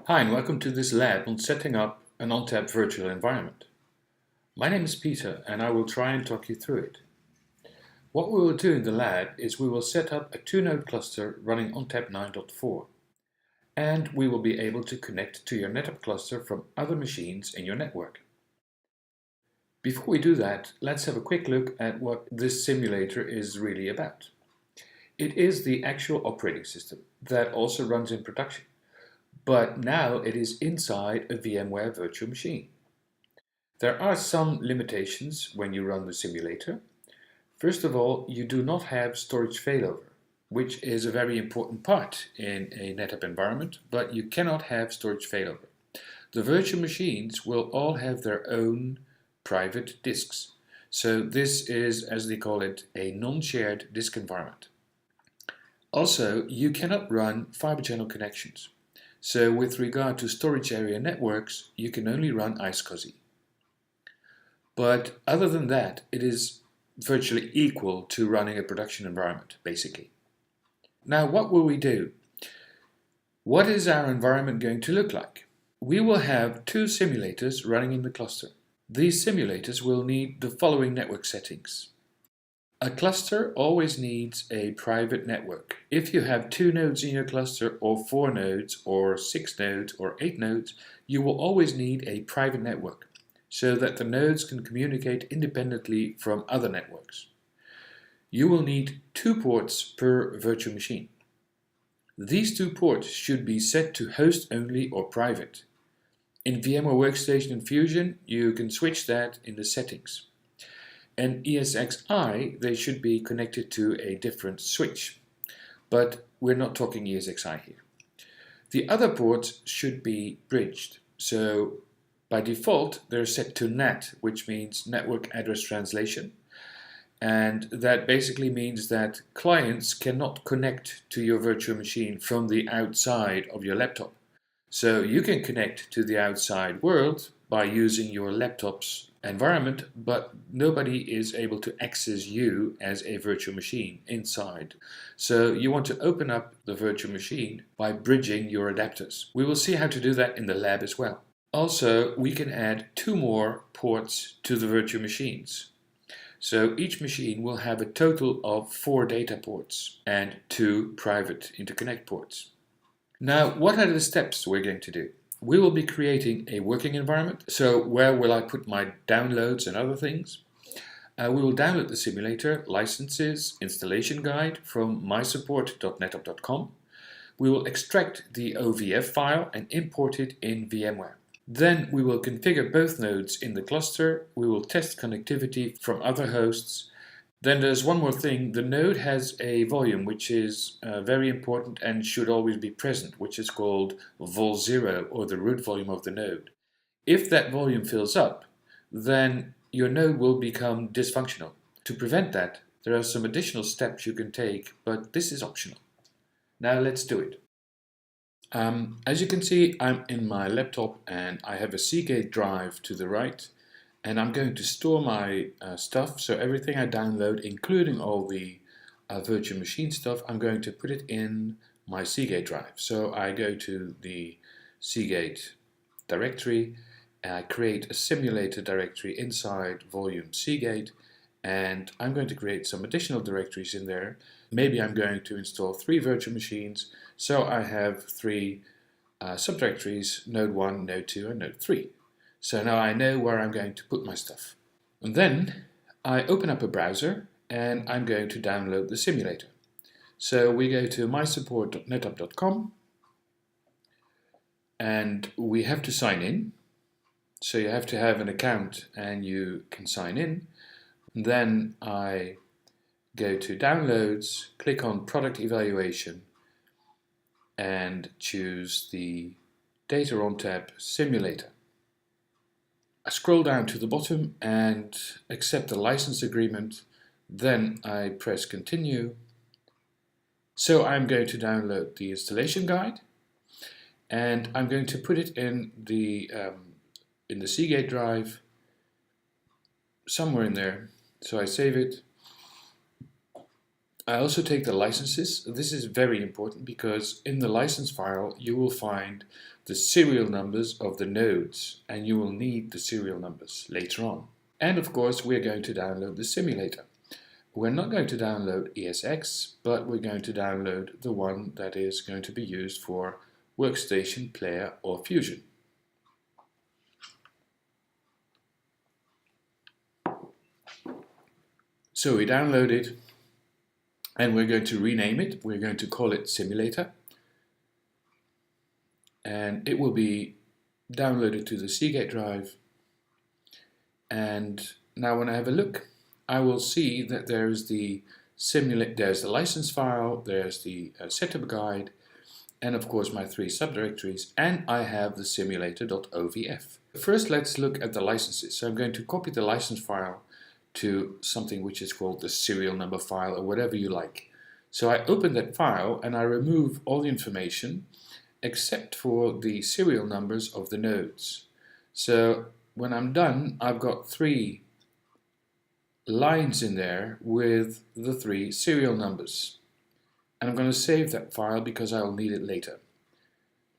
Hi and welcome to this lab on setting up an ONTAP virtual environment. My name is Peter and I will try and talk you through it. What we will do in the lab is we will set up a 2-node cluster running ONTAP 9.4 and we will be able to connect to your Netapp cluster from other machines in your network. Before we do that, let's have a quick look at what this simulator is really about. It is the actual operating system that also runs in production. But now it is inside a VMware virtual machine. There are some limitations when you run the simulator. First of all, you do not have storage failover, which is a very important part in a Netapp environment, but you cannot have storage failover. The virtual machines will all have their own private disks. So this is, as they call it, a non-shared disk environment. Also, you cannot run fiber channel connections. So with regard to storage area networks, you can only run iSCSI. But other than that, it is virtually equal to running a production environment, basically. Now, what will we do? What is our environment going to look like? We will have 2 simulators running in the cluster. These simulators will need the following network settings. A cluster always needs a private network. If you have 2 nodes in your cluster, or 4 nodes, or 6 nodes, or 8 nodes, you will always need a private network so that the nodes can communicate independently from other networks. You will need 2 ports per virtual machine. These 2 ports should be set to host only or private. In VMware Workstation and Fusion, you can switch that in the settings. And ESXi, they should be connected to a different switch. But we're not talking ESXi here. The other ports should be bridged. So by default, they're set to NAT, which means Network Address Translation. And that basically means that clients cannot connect to your virtual machine from the outside of your laptop. So you can connect to the outside world by using your laptop's environment, but nobody is able to access you as a virtual machine inside. So you want to open up the virtual machine by bridging your adapters. We will see how to do that in the lab as well. Also, we can add 2 more ports to the virtual machines. So each machine will have a total of 4 data ports and 2 private interconnect ports. Now, what are the steps we're going to do? We will be creating a working environment. So where will I put my downloads and other things? We will download the simulator, licenses, installation guide from mysupport.netapp.com. We will extract the OVF file and import it in VMware. Then we will configure both nodes in the cluster. We will test connectivity from other hosts. Then there's one more thing. The node has a volume which is very important and should always be present, which is called vol0, or the root volume of the node. If that volume fills up, then your node will become dysfunctional. To prevent that, there are some additional steps you can take, but this is optional. Now let's do it. As you can see, I'm in my laptop and I have a Seagate drive to the right. And I'm going to store my stuff, so everything I download, including all the virtual machine stuff, I'm going to put it in my Seagate drive. So I go to the Seagate directory, and I create a simulator directory inside volume Seagate, and I'm going to create some additional directories in there. Maybe I'm going to install 3 virtual machines, so I have 3 subdirectories, node 1, node 2, and node 3. So now I know where I'm going to put my stuff. And then I open up a browser and I'm going to download the simulator. So we go to mysupport.netapp.com and we have to sign in. So you have to have an account and you can sign in. Then I go to downloads, click on product evaluation and choose the Data ONTAP simulator. I scroll down to the bottom and accept the license agreement. Then I press continue. So I'm going to download the installation guide and I'm going to put it in the Seagate drive somewhere in there. So I save it I also take the licenses. This is very important because in the license file you will find the serial numbers of the nodes, and you will need the serial numbers later on. And of course we're going to download the simulator. We're not going to download ESX, but we're going to download the one that is going to be used for Workstation, Player or Fusion. So we download it and we're going to rename it. We're going to call it Simulator. And it will be downloaded to the Seagate drive. And now when I have a look, I will see that there's the license file, there's the setup guide, and of course my 3 subdirectories, and I have the simulator.ovf. First let's look at the licenses. So I'm going to copy the license file to something which is called the serial number file or whatever you like. So I open that file and I remove all the information except for the serial numbers of the nodes. So when I'm done, I've got 3 lines in there with the 3 serial numbers. And I'm going to save that file because I'll need it later.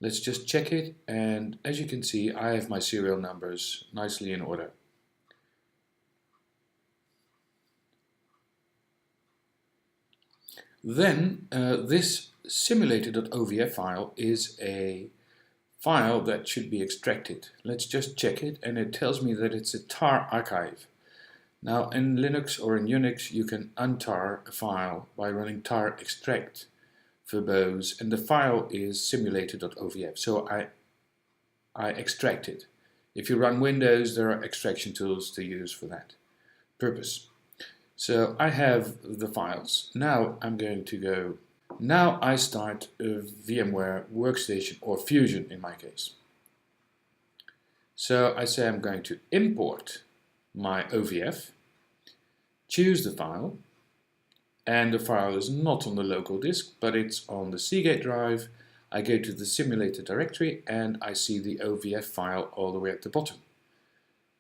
Let's just check it, and as you can see, I have my serial numbers nicely in order. Then this simulator.ovf file is a file that should be extracted. Let's just check it, and it tells me that it's a tar archive. Now in Linux or in Unix you can untar a file by running tar extract verbose, and the file is simulator.ovf, so I extract it. If you run Windows, there are extraction tools to use for that purpose. So I have the files. Now I'm going to go. Now I start a VMware Workstation or Fusion in my case. So I say I'm going to import my OVF, choose the file, and the file is not on the local disk, but it's on the Seagate drive. I go to the simulator directory and I see the OVF file all the way at the bottom.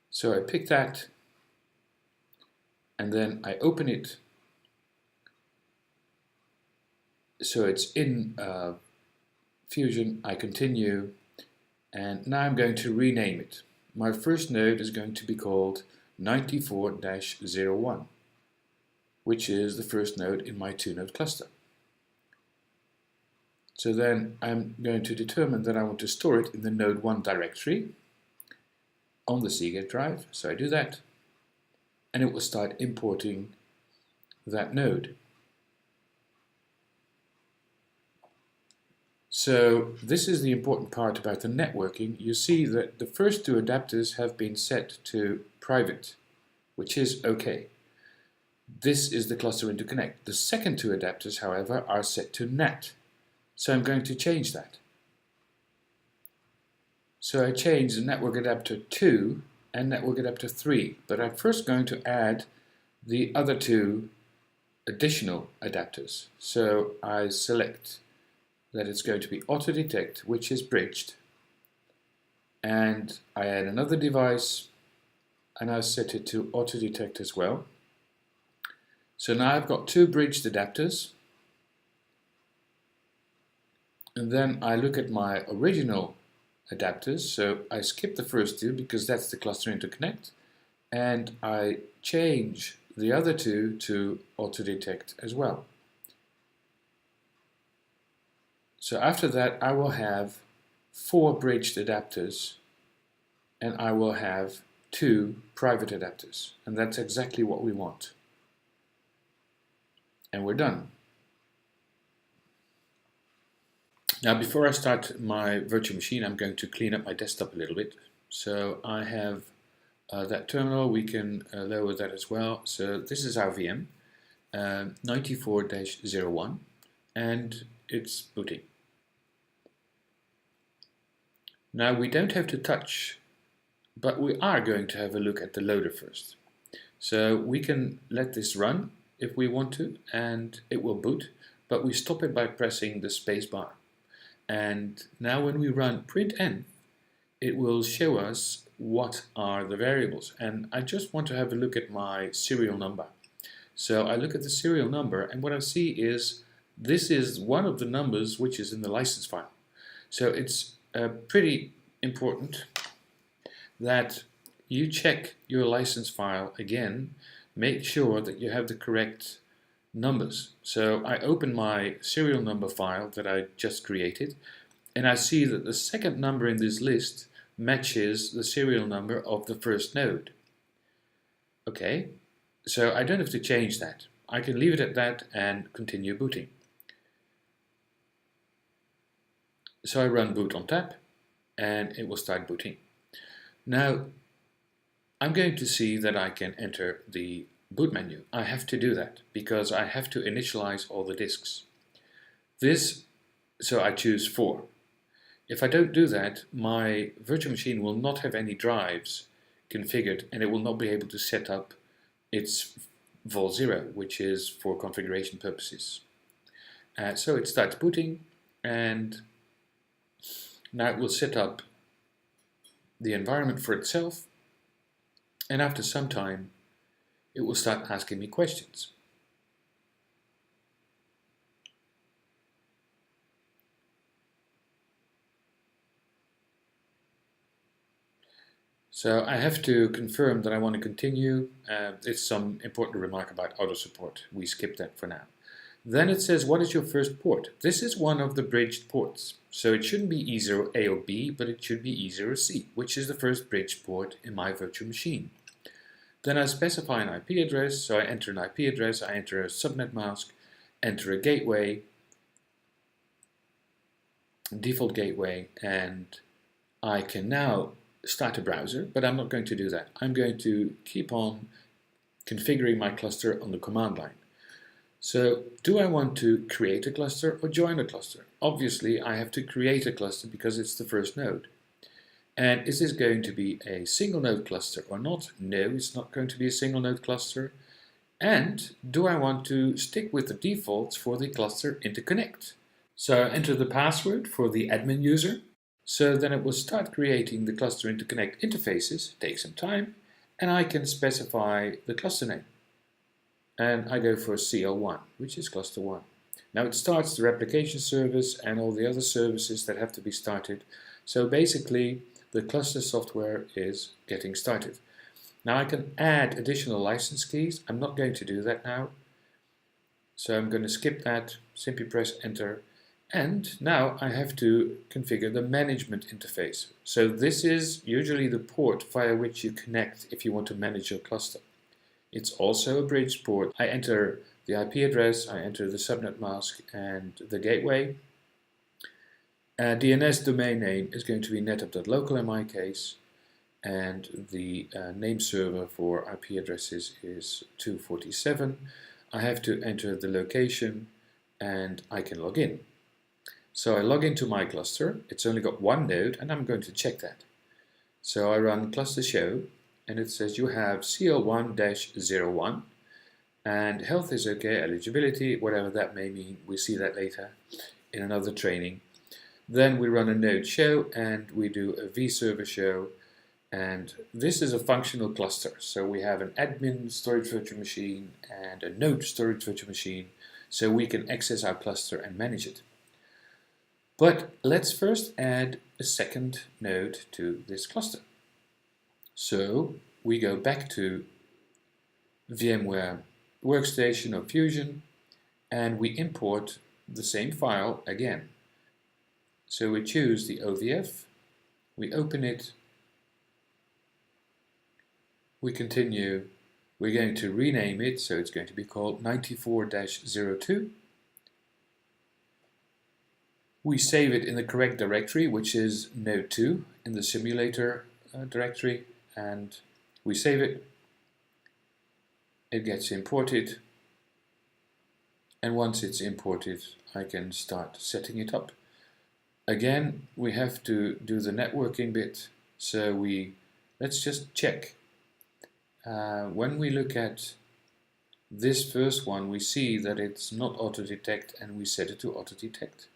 So I pick that and then I open it. So it's in Fusion. I continue, and now I'm going to rename it. My first node is going to be called 94-01, which is the first node in my 2-node cluster. So then I'm going to determine that I want to store it in the node 1 directory on the Seagate drive. So I do that, and it will start importing that node. So this is the important part about the networking. You see that the first 2 adapters have been set to private, which is okay. This is the cluster interconnect. The second 2 adapters, however, are set to NAT. So I'm going to change that. So I change the network adapter 2 and network adapter 3, but I'm first going to add the other 2 additional adapters. So I select that it's going to be auto detect, which is bridged, and I add another device and I set it to auto detect as well. So now I've got 2 bridged adapters, and then I look at my original adapters. So I skip the first 2 because that's the cluster interconnect, and I change the other 2 to auto detect as well. So after that I will have 4 bridged adapters and I will have 2 private adapters, and that's exactly what we want. And we're done. Now before I start my virtual machine, I'm going to clean up my desktop a little bit. So I have that terminal. We can lower that as well. So this is our VM 94-01, and it's booting. Now we don't have to touch, but we are going to have a look at the loader first. So we can let this run if we want to, and it will boot, but we stop it by pressing the space bar. And now when we run printn, it will show us what are the variables. And I just want to have a look at my serial number. So I look at the serial number, and what I see is this is one of the numbers which is in the license file. So it's pretty important that you check your license file again, make sure that you have the correct numbers. So I open my serial number file that I just created, and I see that the second number in this list matches the serial number of the first node. Okay, so I don't have to change that. I can leave it at that and continue booting. So I run boot on tap, and it will start booting. Now, I'm going to see that I can enter the boot menu. I have to do that because I have to initialize all the disks. So I choose 4. If I don't do that, my virtual machine will not have any drives configured, and it will not be able to set up its vol 0, which is for configuration purposes. So it starts booting, and now it will set up the environment for itself, and after some time it will start asking me questions. So I have to confirm that I want to continue. It's some important remark about auto support. We skip that for now. Then it says, what is your first port? This is one of the bridged ports. So it shouldn't be E0A or B, but it should be E0C, which is the first bridged port in my virtual machine. Then I specify an IP address, so I enter an IP address, I enter a subnet mask, enter a gateway, default gateway, and I can now start a browser, but I'm not going to do that. I'm going to keep on configuring my cluster on the command line. So do I want to create a cluster or join a cluster? Obviously I have to create a cluster because it's the first node. And is this going to be a single node cluster or not? No, it's not going to be a single node cluster. And do I want to stick with the defaults for the cluster interconnect? So I enter the password for the admin user. So then it will start creating the cluster interconnect interfaces, take some time, and I can specify the cluster name. And I go for CL1, which is cluster 1. Now it starts the replication service and all the other services that have to be started. So basically the cluster software is getting started. Now I can add additional license keys. I'm not going to do that now. So I'm going to skip that, simply press enter. And now I have to configure the management interface. So this is usually the port via which you connect if you want to manage your cluster. It's also a bridge port. I enter the IP address, I enter the subnet mask and the gateway. DNS domain name is going to be netapp.local in my case, and the name server for IP addresses is 247. I have to enter the location and I can log in. So I log into my cluster. It's only got one node and I'm going to check that. So I run cluster show and it says you have CL1-01 and health is okay, eligibility, whatever that may mean. We see that later in another training. Then we run a node show and we do a vServer show, and this is a functional cluster. So we have an admin storage virtual machine and a node storage virtual machine, so we can access our cluster and manage it. But let's first add a second node to this cluster. So we go back to VMware workstation or Fusion and we import the same file again. So we choose the OVF, we open it, we continue, we're going to rename it, so it's going to be called 94-02. We save it in the correct directory, which is node 2 in the simulator directory, and we save it. It gets imported, and once it's imported, I can start setting it up. Again, we have to do the networking bit, so let's just check. When we look at this first one, we see that it's not auto-detect and we set it to auto-detect.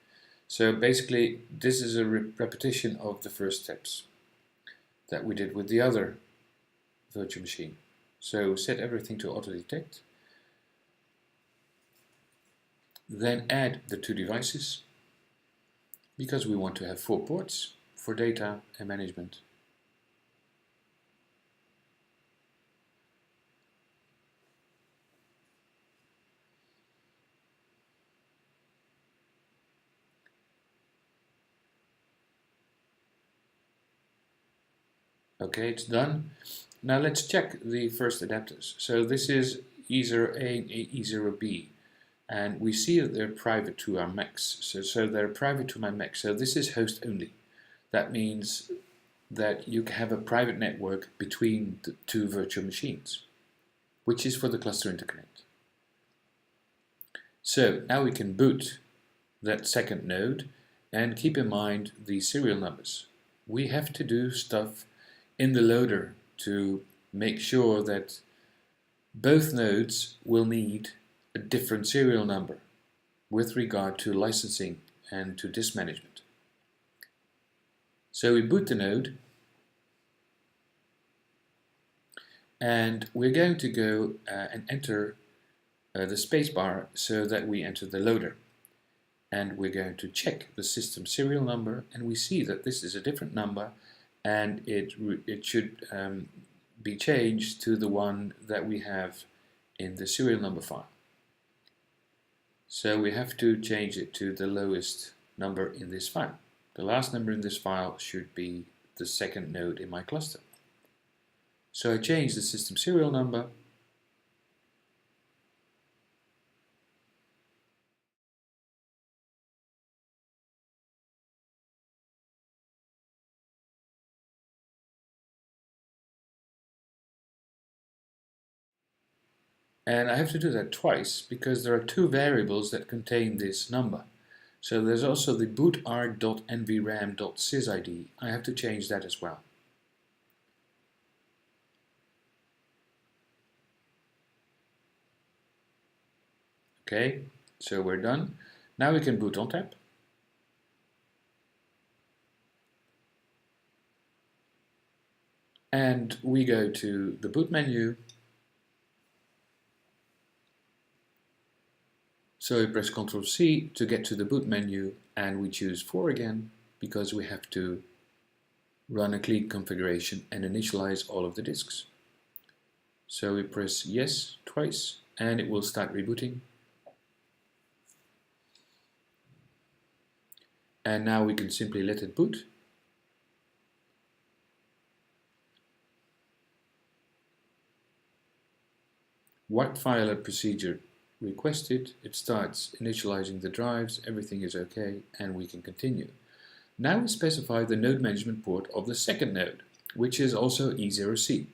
So basically, this is a repetition of the first steps that we did with the other virtual machine. So set everything to auto-detect. Then add the two devices, because we want to have 4 ports for data and management. Okay, it's done. Now let's check the first adapters. So this is E0A and E0B. And we see that they're private to our Macs. So they're private to my Mac. So this is host only. That means that you can have a private network between the 2 virtual machines, which is for the cluster interconnect. So now we can boot that second node, and keep in mind the serial numbers. We have to do stuff in the loader to make sure that both nodes will need a different serial number with regard to licensing and to disk management. So we boot the node, and we're going to go and enter the spacebar so that we enter the loader. And we're going to check the system serial number, and we see that this is a different number, and it should be changed to the one that we have in the serial number file. So we have to change it to the lowest number in this file. The last number in this file should be the second node in my cluster. So I change the system serial number, and I have to do that twice because there are 2 variables that contain this number. So there's also the bootr.nvram.sysid. I have to change that as well. Okay, so we're done. Now we can boot ONTAP. And we go to the boot menu. So we press Ctrl+C to get to the boot menu, and we choose 4 again because we have to run a clean configuration and initialize all of the disks. So we press yes twice, and it will start rebooting. And now we can simply let it boot. White file procedure requested. It starts initializing the drives, everything is okay, and we can continue. Now we specify the node management port of the second node, which is also E0C.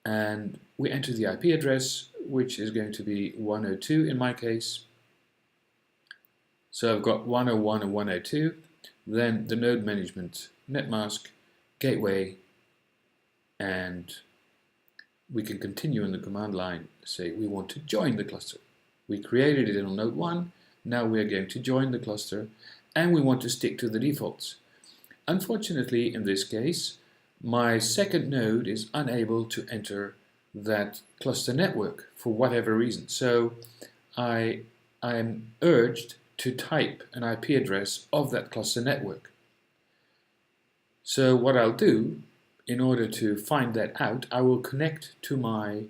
And we enter the IP address, which is going to be 102 in my case. So I've got 101 and 102, then the node management netmask, gateway, and we can continue in the command line, say we want to join the cluster. We created it on node 1, now we are going to join the cluster, and we want to stick to the defaults. Unfortunately, in this case, my second node is unable to enter that cluster network for whatever reason. So I am urged to type an IP address of that cluster network. So what I'll do, in order to find that out, I will connect to my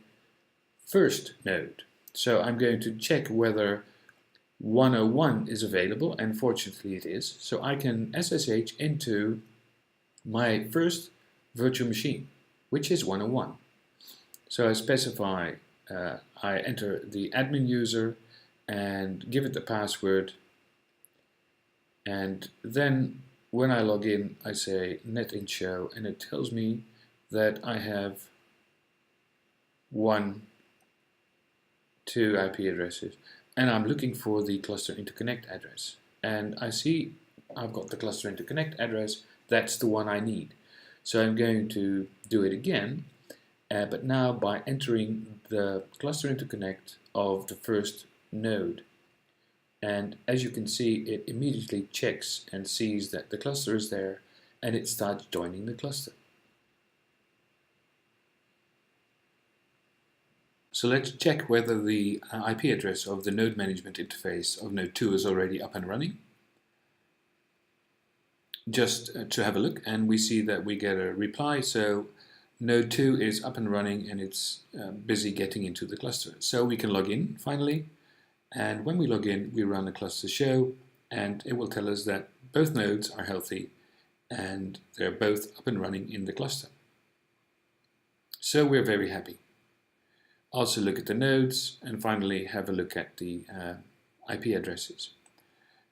first node. So I'm going to check whether 101 is available, and fortunately it is. So I can SSH into my first virtual machine, which is 101. So I specify, I enter the admin user and give it the password, and then when I log in I say netint show, and it tells me that I have 2 IP addresses, and I'm looking for the cluster interconnect address, and I see I've got the cluster interconnect address. That's the one I need. So I'm going to do it again, but now by entering the cluster interconnect of the first node. And as you can see, it immediately checks and sees that the cluster is there, and it starts joining the cluster. So let's check whether the IP address of the node management interface of node 2 is already up and running. Just to have a look, and we see that we get a reply. So node 2 is up and running and it's busy getting into the cluster. So we can log in finally, and when we log in we run a cluster show and it will tell us that both nodes are healthy and they're both up and running in the cluster. So we're very happy. Also look at the nodes and finally have a look at the IP addresses.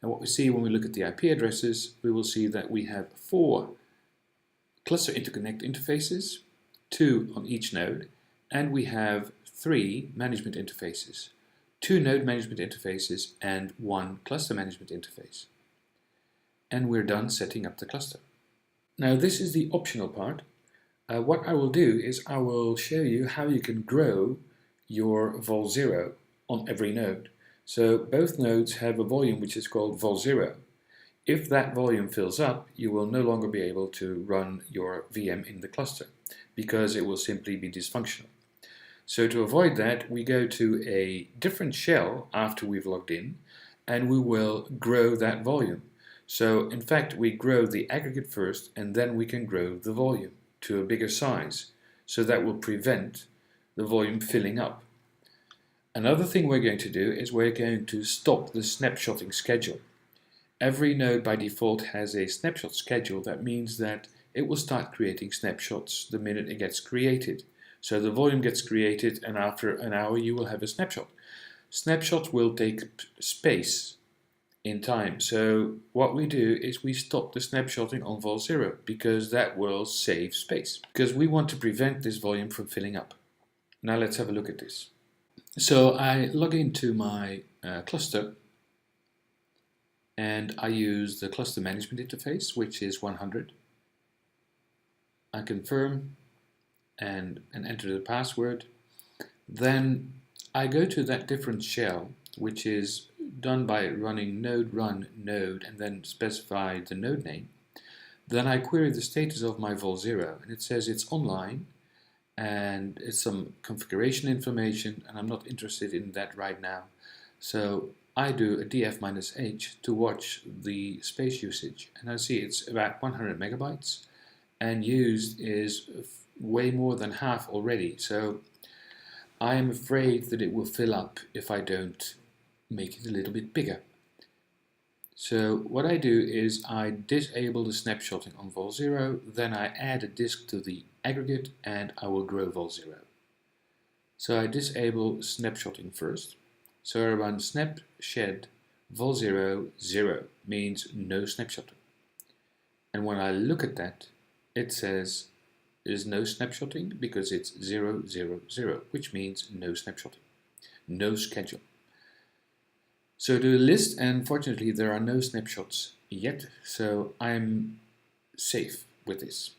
And what we see when we look at the IP addresses, we will see that we have 4 cluster interconnect interfaces, 2 on each node, and we have 3 management interfaces, 2 node management interfaces and 1 cluster management interface. And we're done setting up the cluster. Now this is the optional part. What I will do is I will show you how you can grow your vol0 on every node. So both nodes have a volume which is called vol0. If that volume fills up, you will no longer be able to run your VM in the cluster because it will simply be dysfunctional. So to avoid that, we go to a different shell after we've logged in and we will grow that volume. So in fact, we grow the aggregate first and then we can grow the volume to a bigger size. So that will prevent the volume filling up. Another thing we're going to do is we're going to stop the snapshotting schedule. Every node by default has a snapshot schedule. That means that it will start creating snapshots the minute it gets created. So the volume gets created and after an hour you will have a snapshot. Snapshots will take space in time. So what we do is we stop the snapshotting on vol0 because that will save space. Because we want to prevent this volume from filling up. Now let's have a look at this. So I log into my cluster and I use the cluster management interface, which is 100. I confirm and enter the password. Then I go to that different shell, which is done by running node run node and then specify the node name. Then I query the status of my vol0 and it says it's online and it's some configuration information and I'm not interested in that right now. So I do a df-h to watch the space usage and I see it's about 100 megabytes and used is way more than half already. So I am afraid that it will fill up if I don't make it a little bit bigger. So what I do is I disable the snapshotting on vol0, then I add a disk to the aggregate and I will grow vol0. So I disable snapshotting first. So I run snap shed vol0 0 means no snapshotting. And when I look at that, it says there's no snapshotting because it's 0, 0, 0, which means no snapshotting, no schedule. So do a list, and fortunately there are no snapshots yet, so I'm safe with this.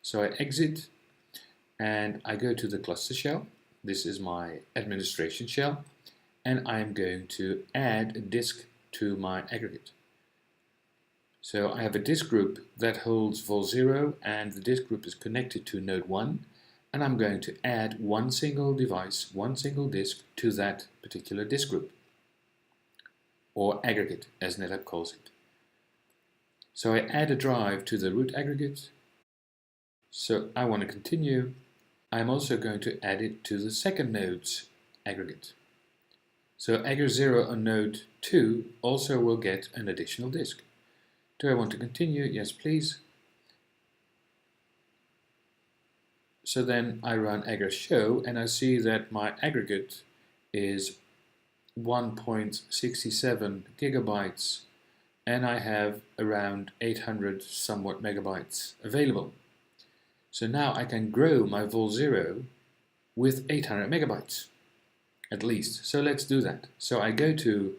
So I exit and I go to the cluster shell. This is my administration shell, and I'm going to add a disk to my aggregate. So I have a disk group that holds vol0 and the disk group is connected to node 1, and I'm going to add one single device, one single disk to that particular disk group, or aggregate as Netapp calls it. So I add a drive to the root aggregate. So I want to continue. I'm also going to add it to the second node's aggregate. So aggr0 on node 2 also will get an additional disk. Do I want to continue? Yes, please. So then I run aggr show and I see that my aggregate is 1.67 gigabytes and I have around 800 somewhat megabytes available. So now I can grow my vol0 with 800 megabytes at least. So let's do that. So I go to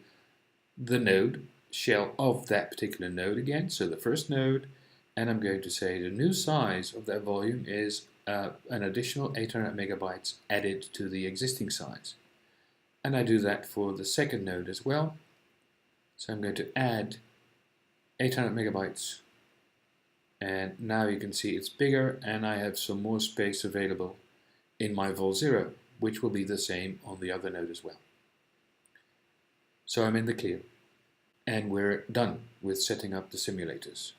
the node shell of that particular node again, so the first node, and I'm going to say the new size of that volume is an additional 800 megabytes added to the existing size. And I do that for the second node as well. So I'm going to add 800 megabytes. And now you can see it's bigger and I have some more space available in my vol0. which will be the same on the other node as well. So I'm in the clear, and we're done with setting up the simulators.